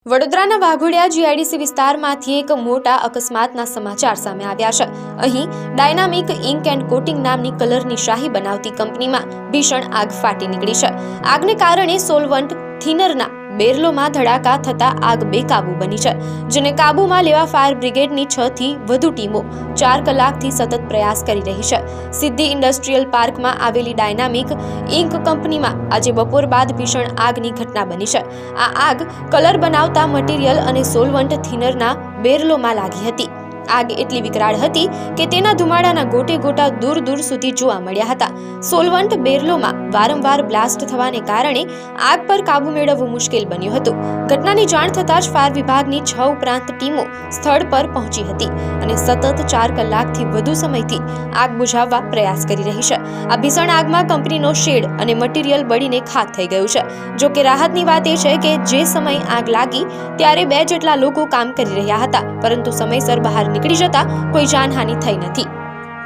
વડોદરાના વાઘોડિયા જીઆઈડીસી વિસ્તારમાંથી એક મોટા અકસ્માતના સમાચાર સામે આવ્યા છે। અહીં ડાયનામિક ઇન્ક એન્ડ કોટિંગ નામની કલરની શાહી બનાવતી કંપનીમાં ભીષણ આગ ફાટી નીકળી છે। આગને કારણે સોલવન્ટ થિનરના બેરલોમાં ધડાકા થતા આગ બેકાબૂ બની છે, જેને કાબૂમાં લેવા ફાયર બ્રિગેડની 6 થી વધુ ટીમો 4 કલાકથી સતત પ્રયાસ કરી રહી છે। સિદ્ધિ ઇન્ડસ્ટ્રીયલ પાર્કમાં આવેલી ડાયનામિક ઇન્ક કંપનીમાં આજે બપોર બાદ ભીષણ આગની ઘટના બની છે। આ આગ કલર બનાવતા મટીરીયલ અને સોલવન્ટ થિનરના બેરલોમાં લાગી હતી। આગ એટલી વિકરાળ હતી કે તેના ધુમાડાના ગોટે ગોટા દૂર દૂર સુધી જોવા મળ્યા હતા। સોલવન્ટ બેરલોમાં વારંવાર બ્લાસ્ટ થવાને કારણે આગ પર કાબુ મેળવવું મુશ્કેલ બન્યું હતું। ઘટનાની જાણ થતાં જ ફાયર વિભાગની 6 ઉપરાંત ટીમો સ્થળ પર પહોંચી હતી અને સતત 4 કલાકથી વધુ સમયથી આગ બુઝાવવા પ્રયાસ કરી રહી છે। આ ભીષણ આગમાં કંપનીનો શેડ અને મટીરીયલ બળીને ખાક થઈ ગયું છે। જો કે રાહતની વાત એ છે કે જે સમયે આગ લાગી ત્યારે 2 જેટલા લોકો કામ કરી રહ્યા હતા, પરંતુ સમયસર બહાર નીકળી જતા કોઈ જાનહાનિ થઈ નથી।